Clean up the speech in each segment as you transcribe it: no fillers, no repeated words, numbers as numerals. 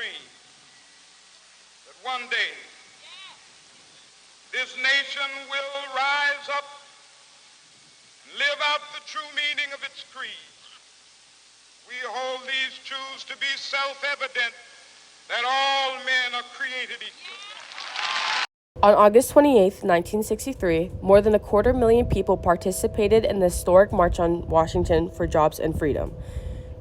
dream that one day this nation will rise up and live out the true meaning of its creed. We hold these truths to be self-evident that all men are created equal. On August 28, 1963, more than 250,000 people participated in the historic March on Washington for Jobs and Freedom,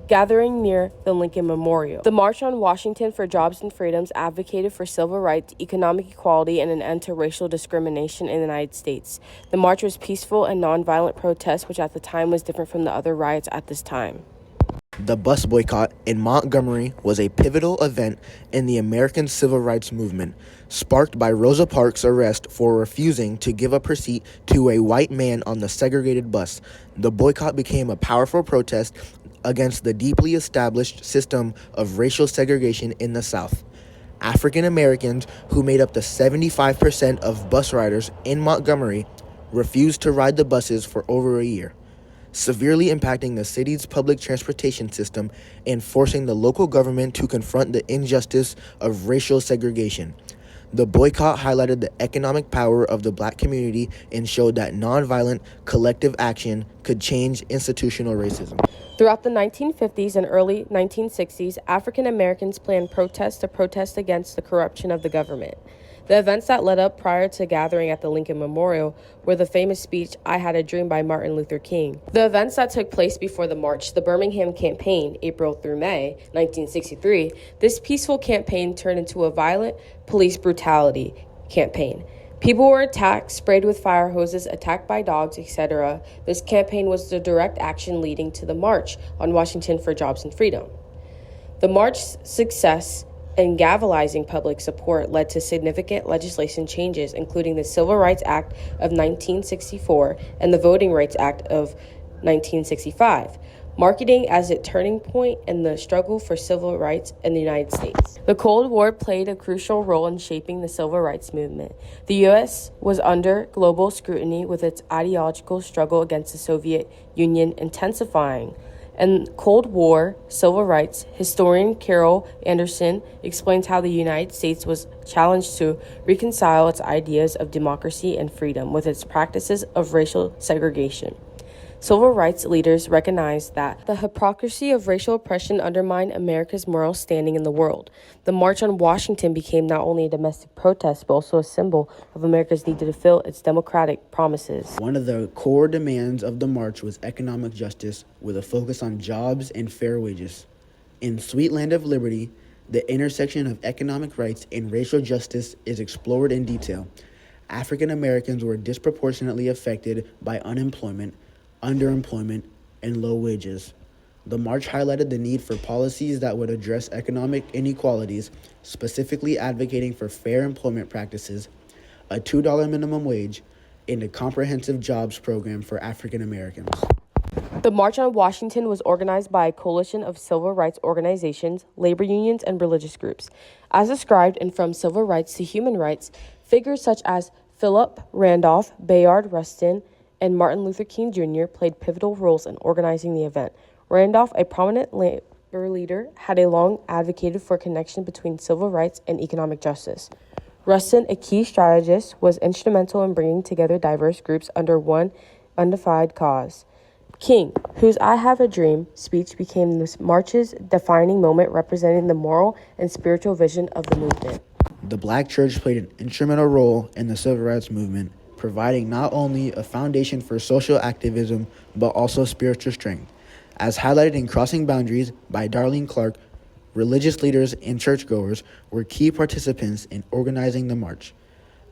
gathering near the Lincoln Memorial. The March on Washington for Jobs and Freedoms advocated for civil rights, economic equality, and an end to racial discrimination in the United States. The march was peaceful and nonviolent protest, which at the time was different from the other riots at this time. The bus boycott in Montgomery was a pivotal event in the American civil rights movement, sparked by Rosa Parks' arrest for refusing to give up her seat to a white man on the segregated bus. The boycott became a powerful protest against the deeply established system of racial segregation in the South. African Americans, who made up the 75% of bus riders in Montgomery, refused to ride the buses for over a year, severely impacting the city's public transportation system and forcing the local government to confront the injustice of racial segregation. The boycott highlighted the economic power of the Black community and showed that nonviolent, collective action could change institutional racism. Throughout the 1950s and early 1960s, African Americans planned protests to protest against the corruption of the government. The events that led up prior to gathering at the Lincoln Memorial were the famous speech, "I Had a Dream" by Martin Luther King. The events that took place before the march, the Birmingham Campaign, April through May 1963, this peaceful campaign turned into a violent police brutality campaign. People were attacked, sprayed with fire hoses, attacked by dogs, etc. This campaign was the direct action leading to the March on Washington for Jobs and Freedom. The march's success and galvanizing public support led to significant legislation changes, including the Civil Rights Act of 1964 and the Voting Rights Act of 1965, marking as a turning point in the struggle for civil rights in the United States. The Cold War played a crucial role in shaping the civil rights movement. The U.S. was under global scrutiny with its ideological struggle against the Soviet Union intensifying. And Cold War civil rights historian Carol Anderson explains how the United States was challenged to reconcile its ideas of democracy and freedom with its practices of racial segregation. Civil rights leaders recognized that the hypocrisy of racial oppression undermined America's moral standing in the world. The March on Washington became not only a domestic protest, but also a symbol of America's need to fulfill its democratic promises. One of the core demands of the march was economic justice, with a focus on jobs and fair wages. In Sweet Land of Liberty, the intersection of economic rights and racial justice is explored in detail. African Americans were disproportionately affected by unemployment, underemployment, and low wages. The march highlighted the need for policies that would address economic inequalities, specifically advocating for fair employment practices, a $2 minimum wage, and a comprehensive jobs program for African Americans. The March on Washington was organized by a coalition of civil rights organizations, labor unions, and religious groups. As described in From Civil Rights to Human Rights, figures such as Philip Randolph, Bayard Rustin, and Martin Luther King Jr. played pivotal roles in organizing the event. Randolph, a prominent labor leader, had long advocated for a connection between civil rights and economic justice. Rustin, a key strategist, was instrumental in bringing together diverse groups under one unified cause. King, whose "I Have a Dream" speech became this march's defining moment, representing the moral and spiritual vision of the movement. The Black church played an instrumental role in the civil rights movement, providing not only a foundation for social activism, but also spiritual strength. As highlighted in Crossing Boundaries by Darlene Clark, religious leaders and churchgoers were key participants in organizing the march.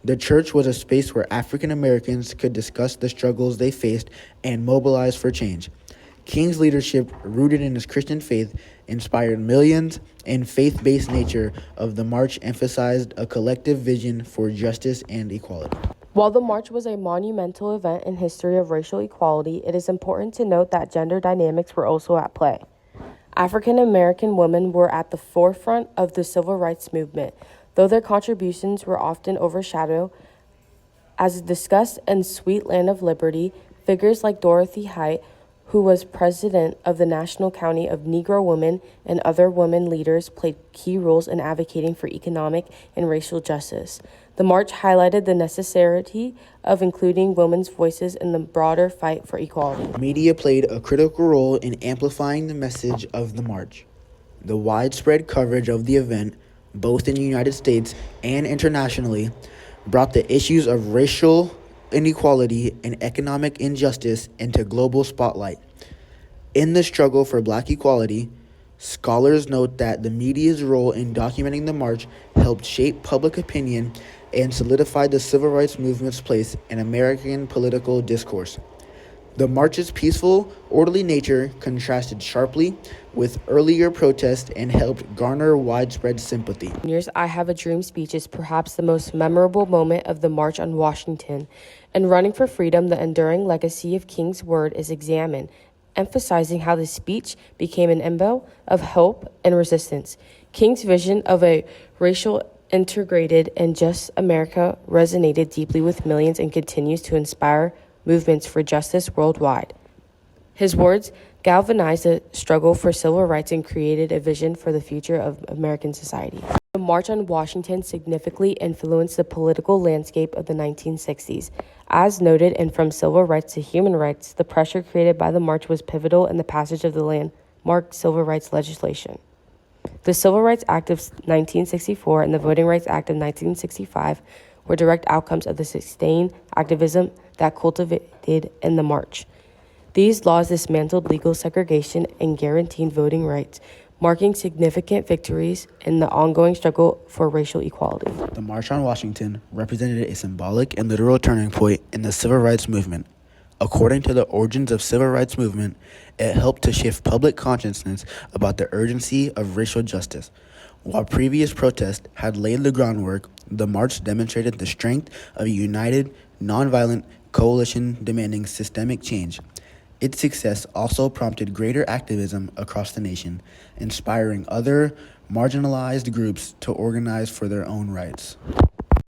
The church was a space where African Americans could discuss the struggles they faced and mobilize for change. King's leadership, rooted in his Christian faith, inspired millions, and faith-based nature of the march emphasized a collective vision for justice and equality. While the march was a monumental event in history of racial equality, it is important to note that gender dynamics were also at play. African American women were at the forefront of the civil rights movement, though their contributions were often overshadowed. As discussed in Sweet Land of Liberty, figures like Dorothy Height, who was president of the National County of Negro Women, and other women leaders played key roles in advocating for economic and racial justice. The march highlighted the necessity of including women's voices in the broader fight for equality. Media played a critical role in amplifying the message of the march. The widespread coverage of the event, both in the United States and internationally, brought the issues of racial inequality and economic injustice into global spotlight. In the struggle for Black equality, scholars note that the media's role in documenting the march helped shape public opinion and solidify the civil rights movement's place in American political discourse. The march's peaceful, orderly nature contrasted sharply with earlier protests and helped garner widespread sympathy. Jr.'s I Have a Dream speech is perhaps the most memorable moment of the March on Washington. In Running for Freedom, the enduring legacy of King's word is examined, emphasizing how the speech became an emblem of hope and resistance. King's vision of a racial, integrated, and just America resonated deeply with millions and continues to inspire movements for justice worldwide. His words galvanized the struggle for civil rights and created a vision for the future of American society. The March on Washington significantly influenced the political landscape of the 1960s. As noted in From Civil Rights to Human Rights, the pressure created by the march was pivotal in the passage of the landmark civil rights legislation. The Civil Rights Act of 1964 and the Voting Rights Act of 1965 were direct outcomes of the sustained activism that cultivated in the march. These laws dismantled legal segregation and guaranteed voting rights, marking significant victories in the ongoing struggle for racial equality. The March on Washington represented a symbolic and literal turning point in the civil rights movement. According to the Origins of Civil Rights Movement, it helped to shift public consciousness about the urgency of racial justice. While previous protests had laid the groundwork, the march demonstrated the strength of a united, nonviolent coalition demanding systemic change. Its success also prompted greater activism across the nation, inspiring other marginalized groups to organize for their own rights.